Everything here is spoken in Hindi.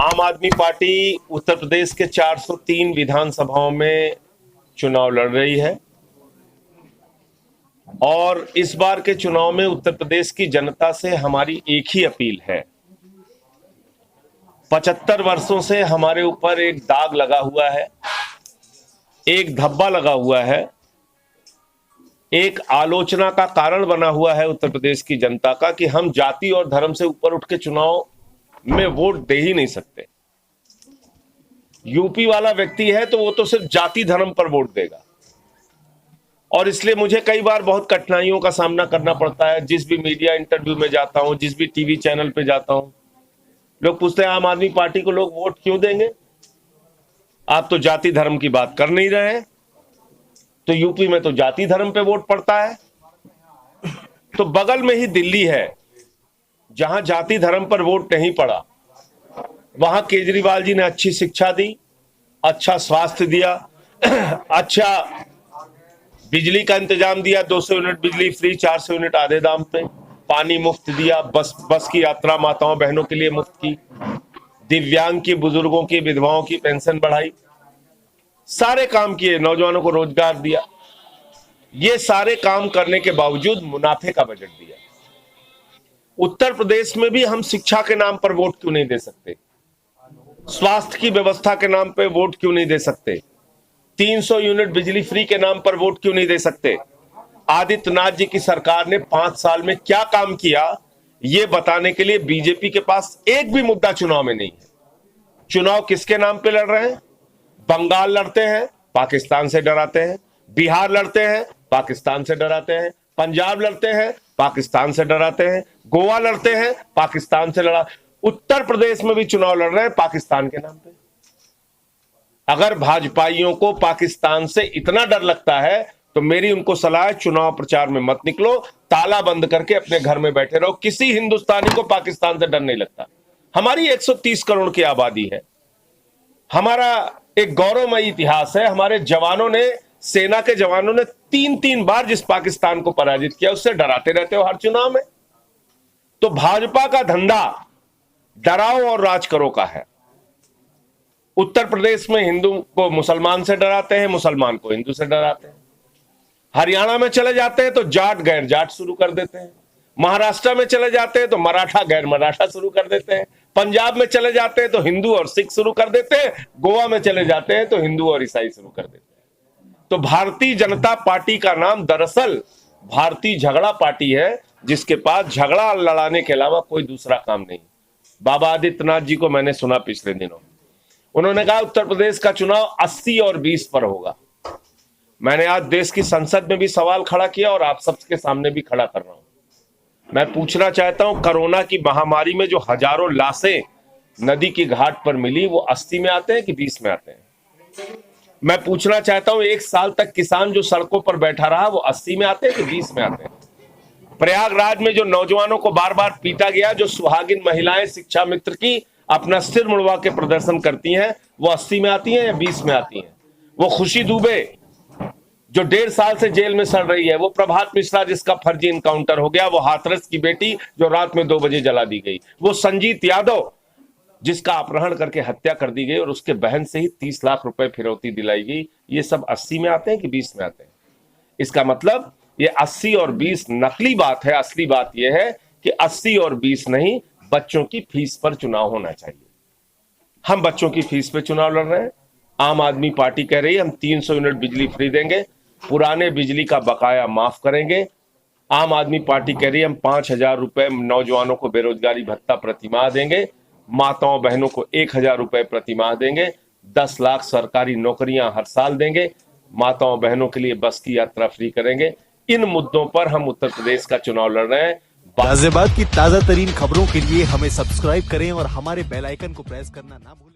आम आदमी पार्टी उत्तर प्रदेश के 403 विधानसभाओं में चुनाव लड़ रही है और इस बार के चुनाव में उत्तर प्रदेश की जनता से हमारी एक ही अपील है। 75 वर्षों से हमारे ऊपर एक दाग लगा हुआ है, एक धब्बा लगा हुआ है, एक आलोचना का कारण बना हुआ है उत्तर प्रदेश की जनता का कि हम जाति और धर्म से ऊपर उठ के चुनाव में वोट दे ही नहीं सकते। यूपी वाला व्यक्ति है तो वो तो सिर्फ जाति धर्म पर वोट देगा और इसलिए मुझे कई बार बहुत कठिनाइयों का सामना करना पड़ता है। जिस भी मीडिया इंटरव्यू में जाता हूं, जिस भी टीवी चैनल पे जाता हूं, लोग पूछते हैं आम आदमी पार्टी को लोग वोट क्यों देंगे, आप तो जाति धर्म की बात कर नहीं रहे हैं। तो यूपी में तो जाति धर्म पे वोट पड़ता है, तो बगल में ही दिल्ली है जहां जाति धर्म पर वोट नहीं पड़ा। वहां केजरीवाल जी ने अच्छी शिक्षा दी, अच्छा स्वास्थ्य दिया, अच्छा बिजली का इंतजाम दिया, 200 यूनिट बिजली फ्री, 400 यूनिट आधे दाम पे, पानी मुफ्त दिया, बस की यात्रा माताओं बहनों के लिए मुफ्त की, दिव्यांग की, बुजुर्गों की, विधवाओं की पेंशन बढ़ाई, सारे काम किए, नौजवानों को रोजगार दिया। ये सारे काम करने के बावजूद मुनाफे का बजट दिया। उत्तर प्रदेश में भी हम शिक्षा के नाम पर वोट क्यों नहीं दे सकते, स्वास्थ्य की व्यवस्था के नाम पर वोट क्यों नहीं दे सकते, 300 यूनिट बिजली फ्री के नाम पर वोट क्यों नहीं दे सकते। आदित्यनाथ जी की सरकार ने 5 साल में क्या काम किया, यह बताने के लिए बीजेपी के पास एक भी मुद्दा चुनाव में नहीं है। चुनाव किसके नाम पे लड़ रहे हैं? बंगाल लड़ते हैं, पाकिस्तान से डराते हैं, बिहार लड़ते हैं, पाकिस्तान से डराते हैं, पंजाब लड़ते हैं, पाकिस्तान से डराते हैं, गोवा लड़ते हैं, पाकिस्तान से लड़ा, उत्तर प्रदेश में भी चुनाव लड़ रहे हैं पाकिस्तान के नाम पे। अगर भाजपाइयों को पाकिस्तान से इतना डर लगता है तो मेरी उनको सलाह है, चुनाव प्रचार में मत निकलो, ताला बंद करके अपने घर में बैठे रहो। किसी हिंदुस्तानी को पाकिस्तान से डर नहीं लगता। हमारी 130 करोड़ की आबादी है, हमारा एक गौरवमयी इतिहास है। हमारे जवानों ने, सेना के जवानों ने 3-3 बार जिस पाकिस्तान को पराजित किया, उससे डराते रहते हो हर चुनाव में। तो भाजपा का धंधा डराओ और राज करो का है। उत्तर प्रदेश में हिंदू को मुसलमान से डराते हैं, मुसलमान को हिंदू से डराते हैं। हरियाणा में चले जाते हैं तो जाट गैर जाट शुरू कर देते हैं। महाराष्ट्र में चले जाते हैं तो मराठा गैर मराठा शुरू कर देते हैं। पंजाब में चले जाते हैं तो हिंदू और सिख शुरू कर देते हैं। गोवा में चले जाते हैं तो हिंदू और ईसाई शुरू कर देते हैं। तो भारतीय जनता पार्टी का नाम दरअसल भारतीय झगड़ा पार्टी है, जिसके पास झगड़ा लड़ाने के अलावा कोई दूसरा काम नहीं। बाबा आदित्यनाथ जी को मैंने सुना पिछले दिनों, उन्होंने कहा उत्तर प्रदेश का चुनाव 80 और 20 पर होगा। मैंने आज देश की संसद में भी सवाल खड़ा किया और आप सबके सामने भी खड़ा कर रहा हूं। मैं पूछना चाहता हूं, कोरोना की महामारी में जो हजारों लाशें नदी की घाट पर मिली, वो 80 में आते हैं कि 20 में आते हैं? मैं पूछना चाहता हूं, 1 साल तक किसान जो सड़कों पर बैठा रहा, वो 80 में आते हैं कि 20 में आते हैं? प्रयागराज में जो नौजवानों को बार बार पीटा गया, जो सुहागिन महिलाएं शिक्षा मित्र की अपना सिर मुड़वा के प्रदर्शन करती हैं, वो 80 में आती हैं या 20 में आती हैं? वो खुशी दुबे जो 1.5 साल से जेल में सड़ रही है, वो प्रभात मिश्रा जिसका फर्जी इनकाउंटर हो गया, वो हाथरस की बेटी जो रात में 2 बजे जला दी गई, वो संजीत यादव जिसका अपहरण करके हत्या कर दी गई और उसके बहन से ही 30 लाख रुपए फिरौती दिलाई गई, ये सब 80 में आते हैं कि 20 में आते हैं? इसका मतलब ये 80 और 20 नकली बात है। असली बात यह है कि 80 और 20 नहीं, बच्चों की फीस पर चुनाव होना चाहिए। हम बच्चों की फीस पे चुनाव लड़ रहे हैं। आम आदमी पार्टी कह रही है हम 300 यूनिट बिजली फ्री देंगे, पुराने बिजली का बकाया माफ करेंगे। आम आदमी पार्टी कह रही है हम 5,000 रुपए नौजवानों को बेरोजगारी भत्ता प्रतिमाह देंगे, माताओं बहनों को 1,000 रुपए प्रतिमाह देंगे, 10 लाख सरकारी नौकरियां हर साल देंगे, माताओं बहनों के लिए बस की यात्रा फ्री करेंगे। इन मुद्दों पर हम उत्तर प्रदेश का चुनाव लड़ रहे हैं। गाजियाबाद की ताजा तरीन खबरों के लिए हमें सब्सक्राइब करें और हमारे बेल आइकन को प्रेस करना ना भूलें।